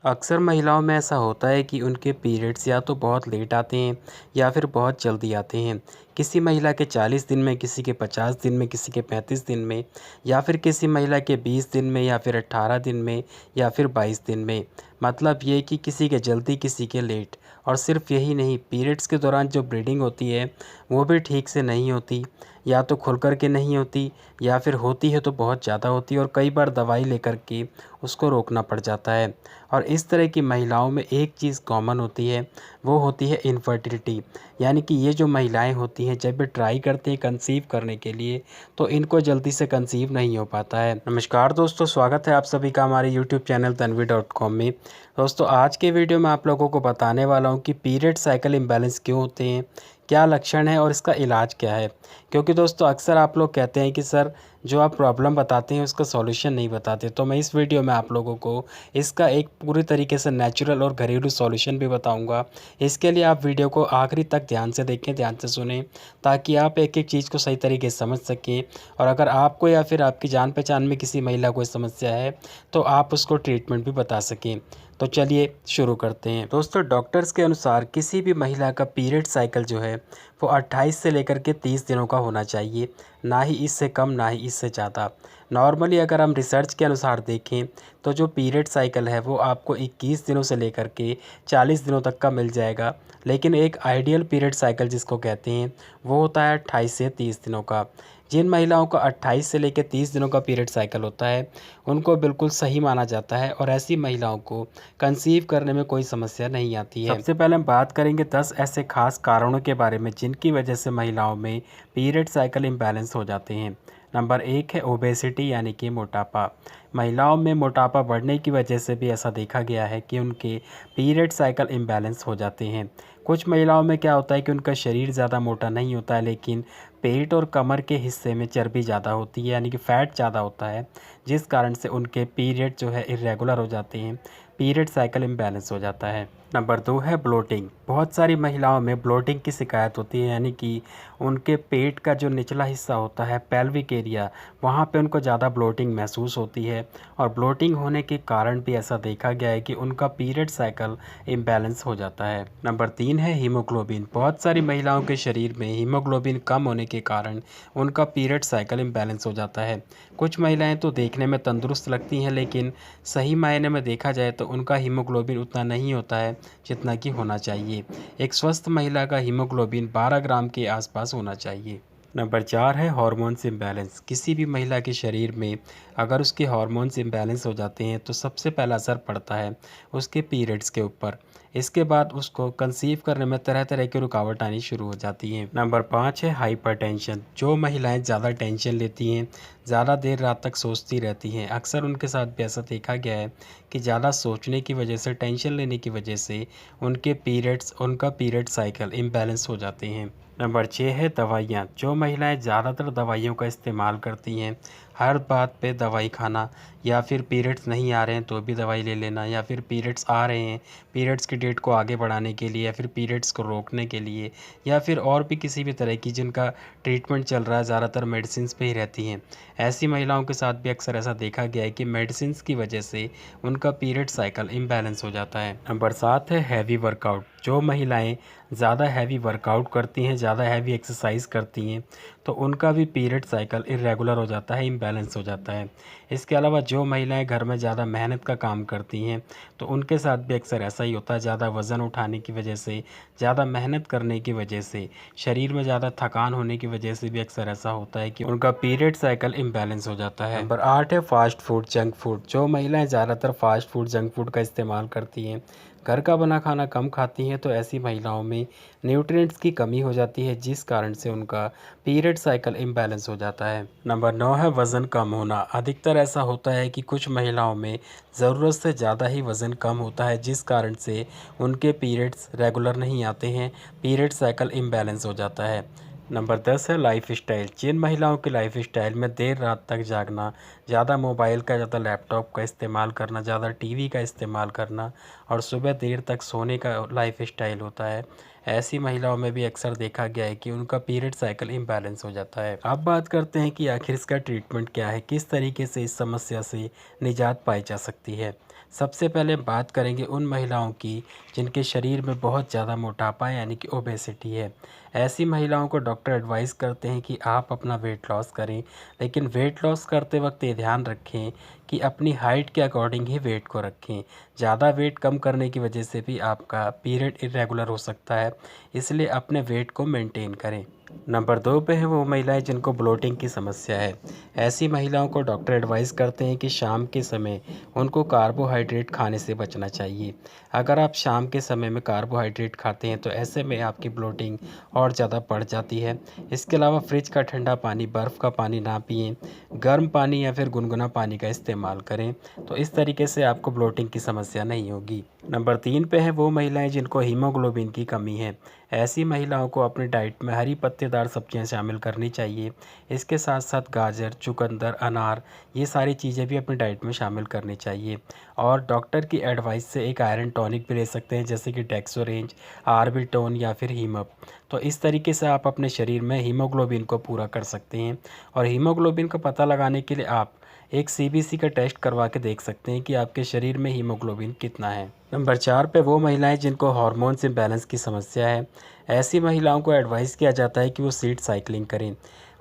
अक्सर महिलाओं में ऐसा होता है कि उनके पीरियड्स या तो बहुत लेट आते हैं या फिर बहुत जल्दी आते हैं। किसी महिला के 40 दिन में, किसी के 50 दिन में, किसी के 35 दिन में या फिर किसी महिला के 20 दिन में या फिर 18 दिन में या फिर 22 दिन में। मतलब ये कि किसी के जल्दी, किसी के लेट। और सिर्फ यही नहीं, पीरियड्स के दौरान जो ब्लीडिंग होती है वो भी ठीक से नहीं होती, या तो खुल कर के नहीं होती या फिर होती है तो बहुत ज़्यादा होती है और कई बार दवाई लेकर के उसको रोकना पड़ जाता है। और इस तरह की महिलाओं में एक चीज़ कॉमन होती है, वो होती है इनफर्टिलिटी। यानी कि ये जो महिलाएं होती हैं जब ये ट्राई करती हैं कंसीव करने के लिए तो इनको जल्दी से कंसीव नहीं हो पाता है। नमस्कार दोस्तों, स्वागत है आप सभी का हमारे यूट्यूब चैनल tanvi.com में। दोस्तों, आज के वीडियो में आप लोगों को बताने वाला हूँ कि पीरियड साइकिल इम्बैलेंस क्यों होते हैं, क्या लक्षण है और इसका इलाज क्या है। क्योंकि दोस्तों अक्सर आप लोग कहते हैं कि सर जो आप प्रॉब्लम बताते हैं उसका सॉल्यूशन नहीं बताते, तो मैं इस वीडियो में आप लोगों को इसका एक पूरी तरीके से नेचुरल और घरेलू सॉल्यूशन भी बताऊंगा। इसके लिए आप वीडियो को आखिरी तक ध्यान से देखें, ध्यान से सुनें, ताकि आप एक एक चीज़ को सही तरीके से समझ सकें। और अगर आपको या फिर आपकी जान पहचान में किसी महिला को समस्या है तो आप उसको ट्रीटमेंट भी बता सकें। तो चलिए शुरू करते हैं। दोस्तों, डॉक्टर्स के अनुसार किसी भी महिला का पीरियड साइकिल जो है वो 28 से लेकर के 30 दिनों का होना चाहिए, ना ही इससे कम ना ही इससे ज़्यादा। नॉर्मली अगर हम रिसर्च के अनुसार देखें तो जो पीरियड साइकिल है वो आपको 21 दिनों से लेकर के 40 दिनों तक का मिल जाएगा। लेकिन एक आइडियल पीरियड साइकिल जिसको कहते हैं वो होता है 28 से 30 दिनों का। जिन महिलाओं का 28 से लेकर 30 दिनों का पीरियड साइकिल होता है उनको बिल्कुल सही माना जाता है और ऐसी महिलाओं को कंसीव करने में कोई समस्या नहीं आती है। सबसे पहले हम बात करेंगे 10 ऐसे खास कारणों के बारे में जिनकी वजह से महिलाओं में पीरियड साइकिल इम्बैलेंस हो जाते हैं। नंबर 1 है ओबेसिटी, यानी कि मोटापा। महिलाओं में मोटापा बढ़ने की वजह से भी ऐसा देखा गया है कि उनके पीरियड साइकिल इम्बैलेंस हो जाते हैं। कुछ महिलाओं में क्या होता है कि उनका शरीर ज़्यादा मोटा नहीं होता है, लेकिन पेट और कमर के हिस्से में चर्बी ज़्यादा होती है, यानी कि फ़ैट ज़्यादा होता है, जिस कारण से उनके पीरियड जो है इरेगुलर हो जाते हैं, पीरियड साइकिल इम्बैलेंस हो जाता है। नंबर 2 है ब्लोटिंग। बहुत सारी महिलाओं में ब्लोटिंग की शिकायत होती है, यानी कि उनके पेट का जो निचला हिस्सा होता है, पेल्विक एरिया, वहाँ पे उनको ज़्यादा ब्लोटिंग महसूस होती है। और ब्लोटिंग होने के कारण भी ऐसा देखा गया है कि उनका पीरियड साइकिल इम्बैलेंस हो जाता है। नंबर 3 है हीमोग्लोबिन। बहुत सारी महिलाओं के शरीर में हीमोग्लोबिन कम होने के कारण उनका पीरियड साइकिल इम्बैलेंस हो जाता है। कुछ महिलाएं तो देखने में तंदुरुस्त लगती हैं, लेकिन सही मायने में देखा जाए तो उनका हीमोग्लोबिन उतना नहीं होता है जितना कि होना चाहिए। एक स्वस्थ महिला का हीमोग्लोबिन 12 ग्राम के आसपास होना चाहिए। नंबर 4 है हार्मोन्स इम्बैलेंस। किसी भी महिला के शरीर में अगर उसके हार्मोन्स इम्बैलेंस हो जाते हैं तो सबसे पहला असर पड़ता है उसके पीरियड्स के ऊपर। इसके बाद उसको कंसीव करने में तरह तरह की रुकावट आनी शुरू हो जाती हैं। नंबर 5 है हाइपरटेंशन। जो महिलाएं ज़्यादा टेंशन लेती हैं, ज़्यादा देर रात तक सोचती रहती हैं, अक्सर उनके साथ भी ऐसा देखा गया है कि ज़्यादा सोचने की वजह से, टेंशन लेने की वजह से उनका पीरियड साइकिल इम्बैलेंस हो जाते हैं। नंबर 6 है दवाइयाँ। जो महिलाएं ज़्यादातर दवाइयों का इस्तेमाल करती हैं, हर बात पे दवाई खाना, या फिर पीरियड्स नहीं आ रहे हैं तो भी दवाई ले लेना, या फिर पीरियड्स आ रहे हैं, पीरियड्स की डेट को आगे बढ़ाने के लिए, या फिर पीरियड्स को रोकने के लिए, या फिर और भी किसी भी तरह की जिनका ट्रीटमेंट चल रहा है, ज़्यादातर मेडिसिन पे ही रहती हैं। ऐसी महिलाओं के साथ भी अक्सर ऐसा देखा गया है कि मेडिसिन की वजह से उनका पीरियड साइकिल इम्बैलेंस हो जाता है। नंबर 7 है हैवी वर्कआउट। जो महिलाएं ज़्यादा हैवी वर्कआउट करती हैं, ज़्यादा हैवी एक्सरसाइज करती हैं, तो उनका भी पीरियड साइकिल इरेगुलर हो जाता है, इम्बैलेंस हो जाता है। इसके अलावा जो महिलाएं घर में ज़्यादा मेहनत का काम करती हैं तो उनके साथ भी अक्सर ऐसा ही होता है। ज़्यादा वज़न उठाने की वजह से, ज़्यादा मेहनत करने की वजह से, शरीर में ज़्यादा थकान होने की वजह से भी अक्सर ऐसा होता है कि उनका पीरियड साइकिल इम्बैलेंस हो जाता है। नंबर 8 है फास्ट फूड, जंक फूड। जो महिलाएं ज़्यादातर फास्ट फूड, जंक फूड का इस्तेमाल करती हैं, घर का बना खाना कम खाती हैं, तो ऐसी महिलाओं में न्यूट्रिएंट्स की कमी हो जाती है, जिस कारण से उनका पीरियड साइकिल इम्बैलेंस हो जाता है। नंबर 9 है वज़न कम होना। अधिकतर ऐसा होता है कि कुछ महिलाओं में ज़रूरत से ज़्यादा ही वज़न कम होता है, जिस कारण से उनके पीरियड्स रेगुलर नहीं आते हैं, पीरियड साइकिल इम्बैलेंस हो जाता है। नंबर 10 है लाइफ स्टाइल। जिन महिलाओं की लाइफ स्टाइल में देर रात तक जागना, ज़्यादा मोबाइल का, ज़्यादा लैपटॉप का इस्तेमाल करना, ज़्यादा टीवी का इस्तेमाल करना और सुबह देर तक सोने का लाइफ स्टाइल होता है, ऐसी महिलाओं में भी अक्सर देखा गया है कि उनका पीरियड साइकिल इम्बैलेंस हो जाता है। अब बात करते हैं कि आखिर इसका ट्रीटमेंट क्या है, किस तरीके से इस समस्या से निजात पाई जा सकती है। सबसे पहले बात करेंगे उन महिलाओं की जिनके शरीर में बहुत ज़्यादा मोटापा यानी कि ओबेसिटी है। ऐसी महिलाओं को डॉक्टर एडवाइस करते हैं कि आप अपना वेट लॉस करें, लेकिन वेट लॉस करते वक्त ये ध्यान रखें कि अपनी हाइट के अकॉर्डिंग ही वेट को रखें। ज़्यादा वेट कम करने की वजह से भी आपका पीरियड इरेगुलर हो सकता है, इसलिए अपने वेट को मेंटेन करें। नंबर 2 पे है वो महिलाएं जिनको ब्लोटिंग की समस्या है। ऐसी महिलाओं को डॉक्टर एडवाइस करते हैं कि शाम के समय उनको कार्बोहाइड्रेट खाने से बचना चाहिए। अगर आप शाम के समय में कार्बोहाइड्रेट खाते हैं तो ऐसे में आपकी ब्लोटिंग और ज़्यादा बढ़ जाती है। इसके अलावा फ्रिज का ठंडा पानी, बर्फ़ का पानी ना पिएं, गर्म पानी या फिर गुनगुना पानी का इस्तेमाल करें, तो इस तरीके से आपको ब्लोटिंग की समस्या नहीं होगी। नंबर 3 पे है वो महिलाएं जिनको हीमोग्लोबिन की कमी है। ऐसी महिलाओं को अपनी डाइट में हरी पत्तेदार सब्जियां शामिल करनी चाहिए। इसके साथ साथ गाजर, चुकंदर, अनार, ये सारी चीज़ें भी अपनी डाइट में शामिल करनी चाहिए। और डॉक्टर की एडवाइस से एक आयरन टॉनिक भी ले सकते हैं, जैसे कि डेक्सोरेंज, आर्बिटोन या फिर हीमप। तो इस तरीके से आप अपने शरीर में हीमोग्लोबिन को पूरा कर सकते हैं। और हीमोग्लोबिन का पता लगाने के लिए आप एक सीबीसी का टेस्ट करवा के देख सकते हैं कि आपके शरीर में हीमोग्लोबिन कितना है। नंबर 4 पे वो महिलाएं जिनको हार्मोन्स इम्बैलेंस की समस्या है। ऐसी महिलाओं को एडवाइस किया जाता है कि वो सीड साइकिलिंग करें।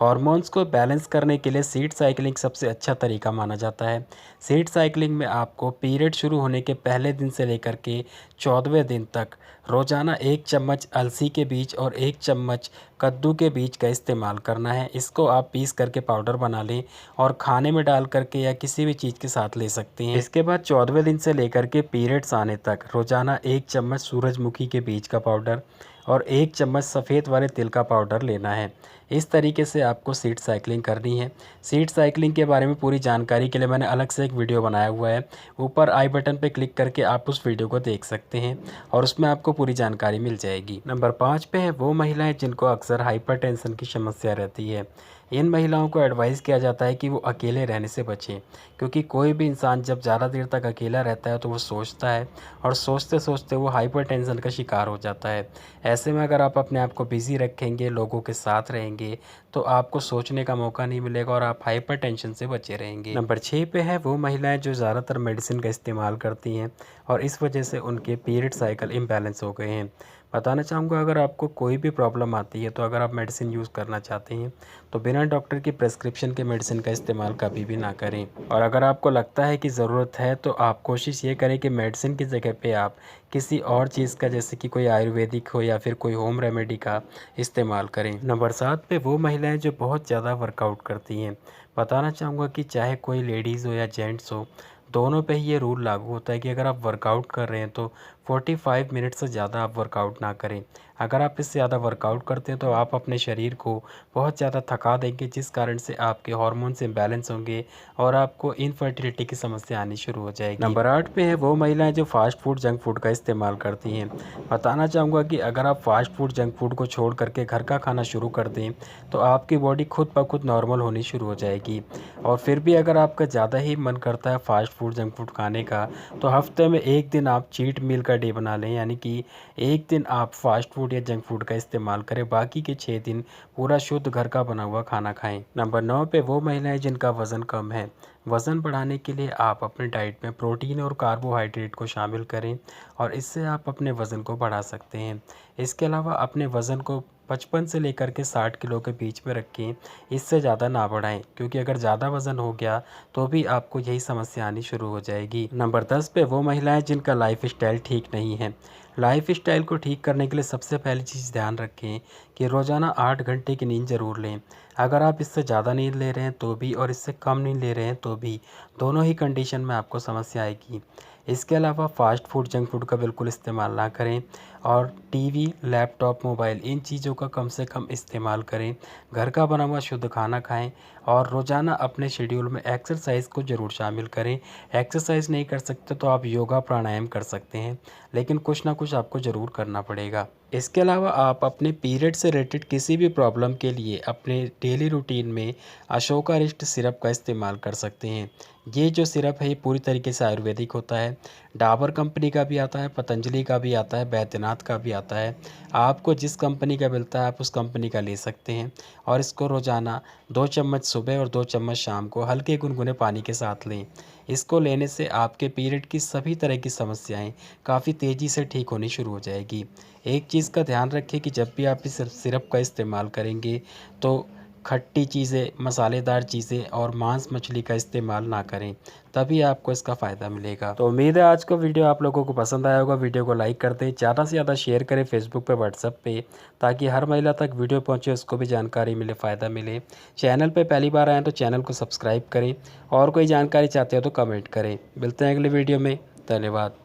हार्मोन्स को बैलेंस करने के लिए सीड साइकिलिंग सबसे अच्छा तरीका माना जाता है। सीड साइकिलिंग में आपको पीरियड शुरू होने के पहले दिन से लेकर के 14वें दिन तक रोज़ाना 1 चम्मच अलसी के बीज और 1 चम्मच कद्दू के बीज का इस्तेमाल करना है। इसको आप पीस करके पाउडर बना लें और खाने में डाल करके या किसी भी चीज़ के साथ ले सकते हैं। इसके बाद 14वें दिन से लेकर के पीरियड्स आने तक रोज़ाना 1 चम्मच सूरजमुखी के बीज का पाउडर और 1 चम्मच सफ़ेद वाले तिल का पाउडर लेना है। इस तरीके से आपको सीड साइकिलिंग करनी है। सीड साइकिलिंग के बारे में पूरी जानकारी के लिए मैंने अलग से एक वीडियो बनाया हुआ है। ऊपर आई बटन पर क्लिक करके आप उस वीडियो को देख सकते हैं और उसमें आपको पूरी जानकारी मिल जाएगी। नंबर 5 पे है वो महिलाएं जिनको अक्सर हाइपरटेंशन की समस्या रहती है। इन महिलाओं को एडवाइस किया जाता है कि वो अकेले रहने से बचें, क्योंकि कोई भी इंसान जब ज़्यादा देर तक अकेला रहता है तो वो सोचता है और सोचते सोचते वो हाइपरटेंशन का शिकार हो जाता है। ऐसे में अगर आप अपने आप को बिज़ी रखेंगे, लोगों के साथ रहेंगे, तो आपको सोचने का मौका नहीं मिलेगा और आप हाइपरटेंशन से बचे रहेंगे। नंबर 6 पे है वो महिलाएं जो ज़्यादातर मेडिसिन का इस्तेमाल करती हैं और इस वजह से उनके पीरियड साइकिल इम्बैलेंस हो गए हैं। बताना चाहूँगा, अगर आपको कोई भी प्रॉब्लम आती है तो अगर आप मेडिसिन यूज़ करना चाहते हैं तो बिना डॉक्टर की प्रेस्क्रिप्शन के मेडिसिन का इस्तेमाल कभी भी ना करें। और अगर आपको लगता है कि ज़रूरत है तो आप कोशिश ये करें कि मेडिसिन की जगह पे आप किसी और चीज़ का, जैसे कि कोई आयुर्वेदिक हो या फिर कोई होम रेमेडी का इस्तेमाल करें। नंबर 7 पे वो महिलाएं जो बहुत ज़्यादा वर्कआउट करती हैं। बताना चाहूँगा कि चाहे कोई लेडीज़ हो या जेंट्स हो, दोनों पे ही ये रूल लागू होता है कि अगर आप वर्कआउट कर रहे हैं तो 45 मिनट से ज़्यादा आप वर्कआउट ना करें। अगर आप इससे ज़्यादा वर्कआउट करते हैं तो आप अपने शरीर को बहुत ज़्यादा थका देंगे, जिस कारण से आपके हार्मोन्स इम्बैलेंस होंगे और आपको इनफर्टिलिटी की समस्या आनी शुरू हो जाएगी। नंबर 8 पे है वो महिलाएं जो फास्ट फूड, जंक फूड का इस्तेमाल करती हैं। बताना चाहूँगा कि अगर आप फास्ट फूड, जंक फूड को छोड़ करके घर का खाना शुरू कर दें तो आपकी बॉडी खुद ब खुद नॉर्मल होनी शुरू हो जाएगी। और फिर भी अगर आपका ज़्यादा ही मन करता है फास्ट फूड, जंक फूड खाने का, तो हफ्ते में एक दिन आप चीट मील का डे बना लें, यानी कि एक दिन आप फास्ट फूड या जंक फूड का इस्तेमाल करें, बाकी के 6 दिन पूरा शुद्ध घर का बना हुआ खाना खाएं। नंबर 9 पे वो महिलाएं जिनका वज़न कम है। वज़न बढ़ाने के लिए आप अपनी डाइट में प्रोटीन और कार्बोहाइड्रेट को शामिल करें और इससे आप अपने वज़न को बढ़ा सकते हैं। इसके अलावा अपने वज़न को 55 से लेकर के 60 किलो के बीच में रखें, इससे ज़्यादा ना बढ़ाएं, क्योंकि अगर ज़्यादा वज़न हो गया तो भी आपको यही समस्या आनी शुरू हो जाएगी। नंबर 10 पे वो महिलाएं जिनका लाइफ स्टाइल ठीक नहीं है। लाइफ स्टाइल को ठीक करने के लिए सबसे पहली चीज़ ध्यान रखें कि रोज़ाना 8 घंटे की नींद ज़रूर लें। अगर आप इससे ज़्यादा नींद ले रहे हैं तो भी और इससे कम नींद ले रहे हैं तो भी, दोनों ही कंडीशन में आपको समस्या आएगी। इसके अलावा फ़ास्ट फूड, जंक फूड का बिल्कुल इस्तेमाल ना करें और टीवी, लैपटॉप, मोबाइल, इन चीज़ों का कम से कम इस्तेमाल करें। घर का बना हुआ शुद्ध खाना खाएं और रोज़ाना अपने शेड्यूल में एक्सरसाइज को ज़रूर शामिल करें। एक्सरसाइज नहीं कर सकते तो आप योगा, प्राणायाम कर सकते हैं, लेकिन कुछ ना कुछ आपको ज़रूर करना पड़ेगा। इसके अलावा आप अपने पीरियड से रिलेटेड किसी भी प्रॉब्लम के लिए अपने डेली रूटीन में अशोकारिष्ट सिरप का इस्तेमाल कर सकते हैं। ये जो सिरप है ये पूरी तरीके से आयुर्वेदिक होता है। डाबर कंपनी का भी आता है, पतंजलि का भी आता है, बैद्यनाथ का भी आता है। आपको जिस कंपनी का मिलता है आप उस कंपनी का ले सकते हैं और इसको रोज़ाना 2 चम्मच सुबह और 2 चम्मच शाम को हल्के गुनगुने पानी के साथ लें। इसको लेने से आपके पीरियड की सभी तरह की समस्याएं काफ़ी तेज़ी से ठीक होनी शुरू हो जाएगी। एक चीज़ का ध्यान रखें कि जब भी आप इस सिरप का इस्तेमाल करेंगे तो खट्टी चीज़ें, मसालेदार चीज़ें और मांस मछली का इस्तेमाल ना करें, तभी आपको इसका फ़ायदा मिलेगा। तो उम्मीद है आज का वीडियो आप लोगों को पसंद आया होगा। वीडियो को लाइक कर दें, ज़्यादा से ज़्यादा शेयर करें फेसबुक पे, व्हाट्सएप पे, ताकि हर महिला तक वीडियो पहुंचे, उसको भी जानकारी मिले, फ़ायदा मिले। चैनल पे पहली बार आएँ तो चैनल को सब्सक्राइब करें और कोई जानकारी चाहते हो तो कमेंट करें। मिलते हैं अगले वीडियो में। धन्यवाद।